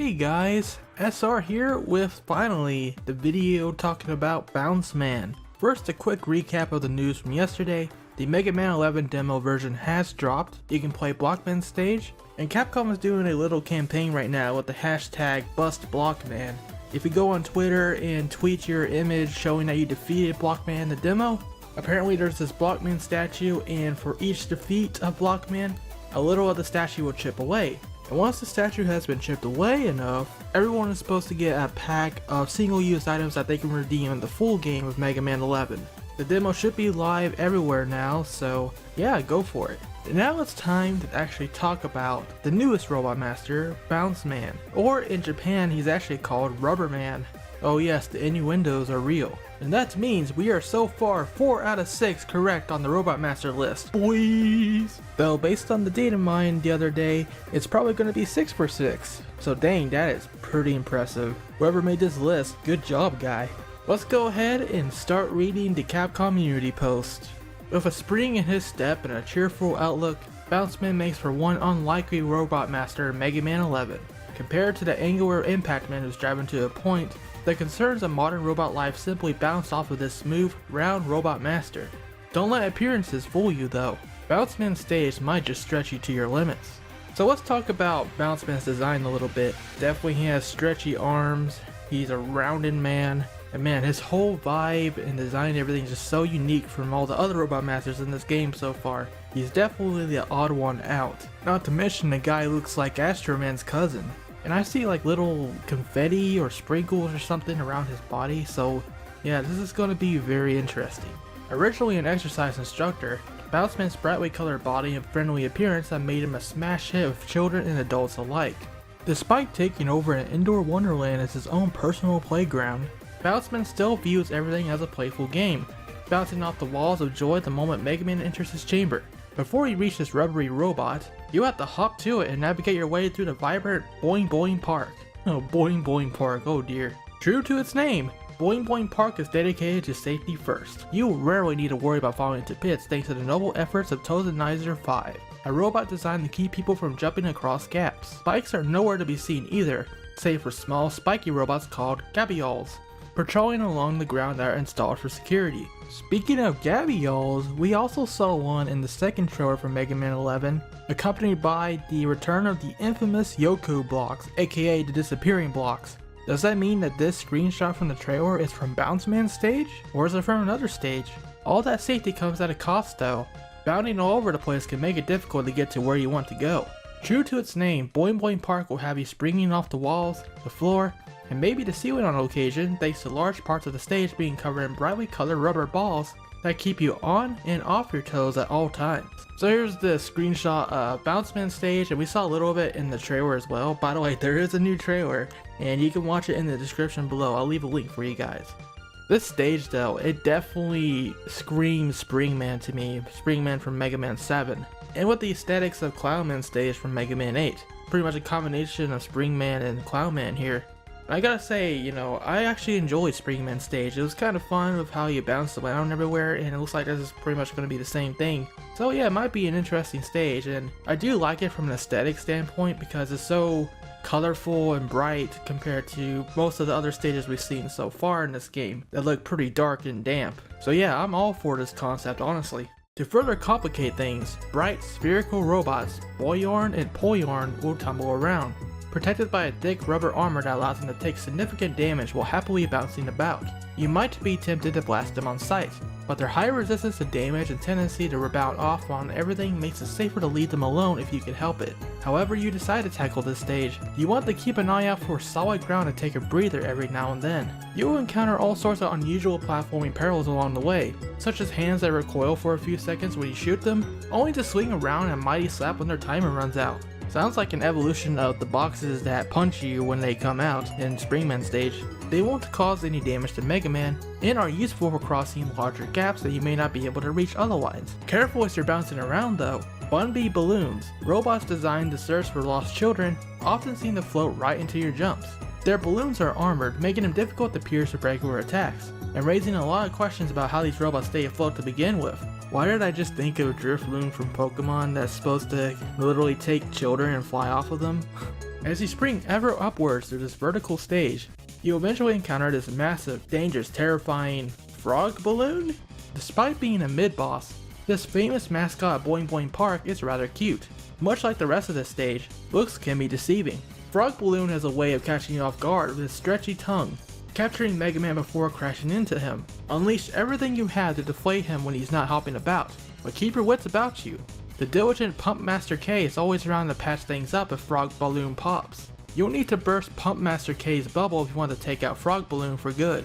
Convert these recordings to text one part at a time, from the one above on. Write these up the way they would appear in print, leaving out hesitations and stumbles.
Hey guys, SR here with finally the video talking about BounceMan. First, a quick recap of the news from yesterday. The Mega Man 11 demo version has dropped. You can play Blockman stage, and Capcom is doing a little campaign right now with the hashtag BustBlockman. If you go on Twitter and tweet your image showing that you defeated Blockman in the demo, apparently there's this Blockman statue, and for each defeat of Blockman, a little of the statue will chip away. And once the statue has been chipped away enough, everyone is supposed to get a pack of single-use items that they can redeem in the full game of Mega Man 11. The demo should be live everywhere now, so yeah, go for it. Now it's time to actually talk about the newest Robot Master, BounceMan. Or in Japan, he's actually called RubberMan. Oh yes, the innuendos are real. And that means we are so far 4 out of 6 correct on the Robot Master list. Boys! Though based on the data mined the other day, it's probably going to be 6 for 6. So dang, that is pretty impressive. Whoever made this list, good job guy. Let's go ahead and start reading the Capcom community post. With a spring in his step and a cheerful outlook, BounceMan makes for one unlikely Robot Master in Mega Man 11. Compared to the angular Impact Man who's driving to a point, the concerns of modern robot life simply bounce off of this smooth, round Robot Master. Don't let appearances fool you though. BounceMan's stage might just stretch you to your limits. So let's talk about BounceMan's design a little bit. Definitely he has stretchy arms, he's a rounded man, and man, his whole vibe and design and everything is just so unique from all the other Robot Masters in this game so far. He's definitely the odd one out. Not to mention the guy looks like Astro Man's cousin. And I see like little confetti or sprinkles or something around his body, so yeah, this is going to be very interesting. Originally an exercise instructor, BounceMan's brightly colored body and friendly appearance have made him a smash hit with children and adults alike. Despite taking over an indoor wonderland as his own personal playground, BounceMan still views everything as a playful game, bouncing off the walls of joy the moment Mega Man enters his chamber. Before you reach this rubbery robot, you have to hop to it and navigate your way through the vibrant Boing Boing Park. Oh, Boing Boing Park, oh dear. True to its name, Boing Boing Park is dedicated to safety first. You rarely need to worry about falling into pits thanks to the noble efforts of Tozenizer 5, a robot designed to keep people from jumping across gaps. Spikes are nowhere to be seen either, save for small spiky robots called Gabioles, patrolling along the ground that are installed for security. Speaking of Gabioles, we also saw one in the second trailer for Mega Man 11, accompanied by the return of the infamous Yoku blocks, aka the disappearing blocks. Does that mean that this screenshot from the trailer is from BounceMan's stage? Or is it from another stage? All that safety comes at a cost though. Bounding all over the place can make it difficult to get to where you want to go. True to its name, Boing Boing Park will have you springing off the walls, the floor, and maybe the ceiling on occasion thanks to large parts of the stage being covered in brightly colored rubber balls that keep you on and off your toes at all times. So here's the screenshot of BounceMan's stage, and we saw a little of it in the trailer as well. By the way, there is a new trailer and you can watch it in the description below. I'll leave a link for you guys. This stage though, it definitely screams Springman to me, Springman from Mega Man 7. And with the aesthetics of Clownman's stage from Mega Man 8. Pretty much a combination of Springman and Clownman here. I gotta say, you know, I actually enjoyed Springman's stage. It was kind of fun with how you bounce around everywhere, and it looks like this is pretty much going to be the same thing. So yeah, it might be an interesting stage, and I do like it from an aesthetic standpoint because it's so colorful and bright compared to most of the other stages we've seen so far in this game that look pretty dark and damp. So yeah, I'm all for this concept, honestly. To further complicate things, bright spherical robots, Boyorn and Poyorn, will tumble around, protected by a thick rubber armor that allows them to take significant damage while happily bouncing about. You might be tempted to blast them on sight, but their high resistance to damage and tendency to rebound off on everything makes it safer to leave them alone if you can help it. However you decide to tackle this stage, you want to keep an eye out for solid ground and take a breather every now and then. You will encounter all sorts of unusual platforming perils along the way, such as hands that recoil for a few seconds when you shoot them, only to swing around and mighty slap when their timer runs out. Sounds like an evolution of the boxes that punch you when they come out in Springman stage. They won't cause any damage to Mega Man and are useful for crossing larger gaps that you may not be able to reach otherwise. Careful as you're bouncing around though. Bun Bee balloons, robots designed to search for lost children, often seem to float right into your jumps. Their balloons are armored, making them difficult to pierce with regular attacks, and raising a lot of questions about how these robots stay afloat to begin with. Why did I just think of Drifloon from Pokemon that's supposed to literally take children and fly off of them? As you spring ever upwards through this vertical stage, you eventually encounter this massive, dangerous, terrifying frog balloon? Despite being a mid-boss, this famous mascot Boing Boing Park is rather cute. Much like the rest of this stage, looks can be deceiving. Frog Balloon has a way of catching you off guard with his stretchy tongue, capturing Mega Man before crashing into him. Unleash everything you have to deflate him when he's not hopping about, but keep your wits about you. The diligent Pump Master K is always around to patch things up if Frog Balloon pops. You'll need to burst Pump Master K's bubble if you want to take out Frog Balloon for good.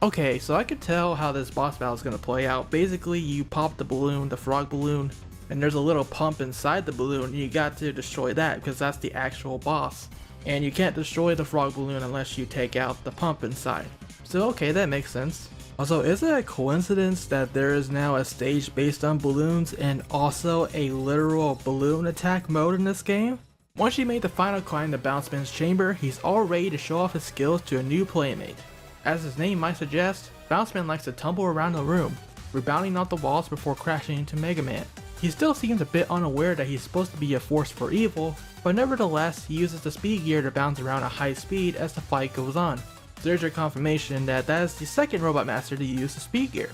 Okay, so I could tell how this boss battle is going to play out. Basically, you pop the balloon, the Frog Balloon, and there's a little pump inside the balloon, and you got to destroy that because that's the actual boss. And you can't destroy the Frog Balloon unless you take out the pump inside. So okay, that makes sense. Also, is it a coincidence that there is now a stage based on balloons and also a literal balloon attack mode in this game? Once you make the final climb to BounceMan's chamber, he's all ready to show off his skills to a new playmate. As his name might suggest, BounceMan likes to tumble around the room, rebounding off the walls before crashing into Mega Man. He still seems a bit unaware that he's supposed to be a force for evil, but nevertheless he uses the speed gear to bounce around at high speed as the fight goes on. There's your confirmation that is the second Robot Master to use the speed gear.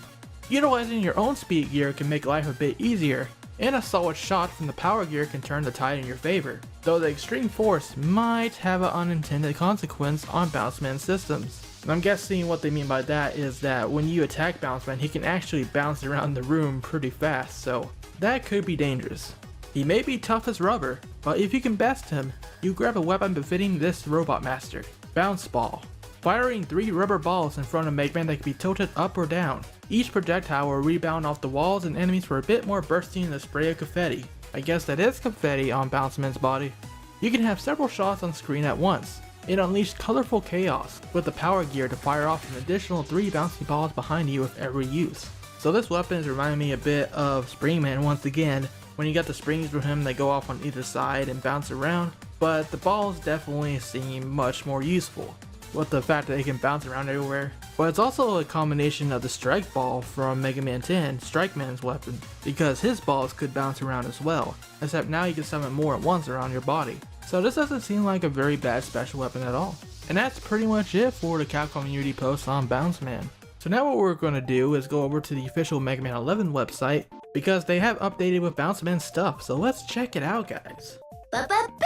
Utilizing your own speed gear can make life a bit easier, and a solid shot from the power gear can turn the tide in your favor, though the extreme force might have an unintended consequence on BounceMan's systems. And I'm guessing what they mean by that is that when you attack BounceMan, he can actually bounce around the room pretty fast, so that could be dangerous. He may be tough as rubber, but if you can best him, you grab a weapon befitting this Robot Master, Bounce Ball. Firing 3 rubber balls in front of Mega Man that can be tilted up or down. Each projectile will rebound off the walls and enemies for a bit more bursting in the spray of confetti. I guess that is confetti on BounceMan's body. You can have several shots on screen at once. It unleashed colorful chaos, with the power gear to fire off an additional 3 bouncy balls behind you with every use. So this weapon is reminding me a bit of Springman once again, when you got the springs from him that go off on either side and bounce around, but the balls definitely seem much more useful, with the fact that they can bounce around everywhere. But it's also a combination of the strike ball from Mega Man 10, Strike Man's weapon, because his balls could bounce around as well, except now you can summon more at once around your body. So this doesn't seem like a very bad special weapon at all. And that's pretty much it for the Capcom community post on BounceMan. So now what we're going to do is go over to the official Mega Man 11 website, because they have updated with BounceMan stuff, so let's check it out, guys. BounceMan!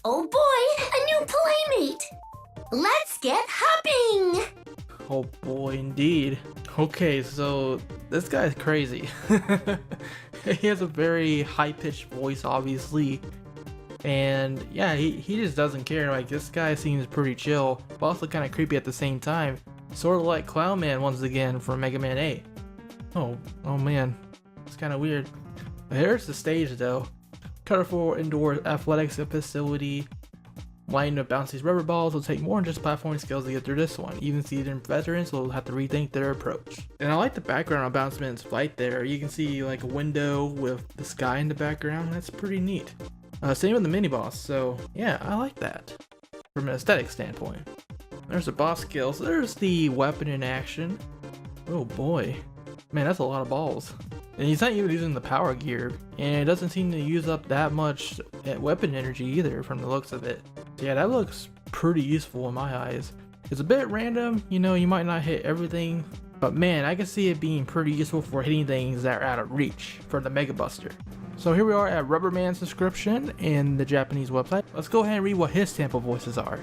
Oh boy, a new playmate! Let's get hopping! Oh boy, indeed. Okay, so this guy's crazy. He has a very high-pitched voice, obviously. And yeah, he just doesn't care. Like, this guy seems pretty chill, but also kind of creepy at the same time. Sort of like Clown Man once again from Mega Man 8. Oh man, it's kind of weird. But here's the stage though. Colorful indoor athletics facility. Line of bouncy rubber balls will take more than just platforming skills to get through this one. Even seasoned veterans will have to rethink their approach. And I like the background on BounceMan's flight there. You can see like a window with the sky in the background. That's pretty neat. Same with the mini boss. So yeah, I like that from an aesthetic standpoint. There's the boss skills. There's the weapon in action. Oh boy. Man, that's a lot of balls. And he's not even using the power gear, and it doesn't seem to use up that much weapon energy either from the looks of it. So yeah, that looks pretty useful in my eyes. It's a bit random, you know, you might not hit everything, but man, I can see it being pretty useful for hitting things that are out of reach for the Mega Buster. So here we are at RubberMan's description in the Japanese website. Let's go ahead and read what his sample voices are.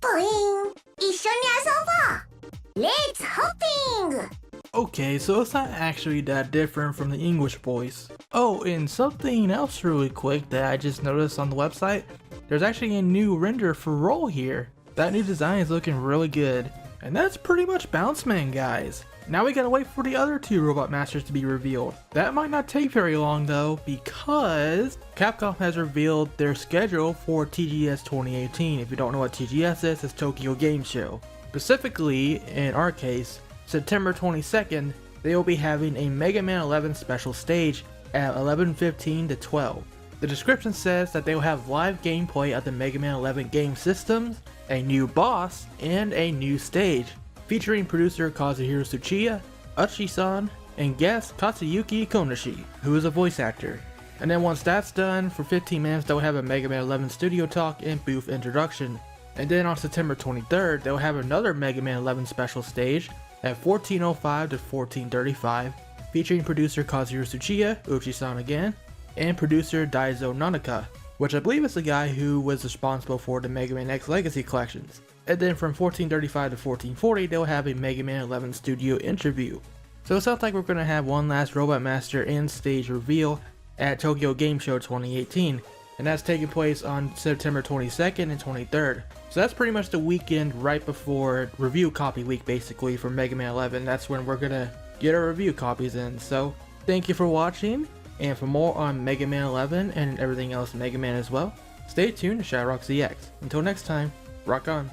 Boing! 一緒に遊ぼう! Let's hopping! Okay, so it's not actually that different from the English voice. Oh, and something else really quick that I just noticed on the website. There's actually a new render for Roll here. That new design is looking really good. And that's pretty much BounceMan, guys. Now we gotta wait for the other 2 Robot Masters to be revealed. That might not take very long though, because Capcom has revealed their schedule for TGS 2018. If you don't know what TGS is, it's Tokyo Game Show. Specifically, in our case, September 22nd, they will be having a Mega Man 11 special stage at 11:15 to 12. The description says that they will have live gameplay of the Mega Man 11 game systems, a new boss, and a new stage, featuring producer Kazuhiro Tsuchiya, Uchi-san, and guest Katsuyuki Konoshi, who is a voice actor. And then once that's done, for 15 minutes they'll have a Mega Man 11 studio talk and booth introduction. And then on September 23rd, they'll have another Mega Man 11 special stage at 14:05 to 14:35, featuring producer Kazuhiro Tsuchiya, Uchi-san again, and producer Daizo Nanaka, which I believe is the guy who was responsible for the Mega Man X Legacy collections. And then from 14:35 to 14:40, they'll have a Mega Man 11 studio interview. So it sounds like we're going to have one last Robot Master and stage reveal at Tokyo Game Show 2018, and that's taking place on September 22nd and 23rd. So that's pretty much the weekend right before review copy week basically for Mega Man 11. That's when we're gonna get our review copies in. So thank you for watching, and for more on Mega Man 11 and everything else Mega Man as well, stay tuned to ShadowRockZX. Until next time, rock on.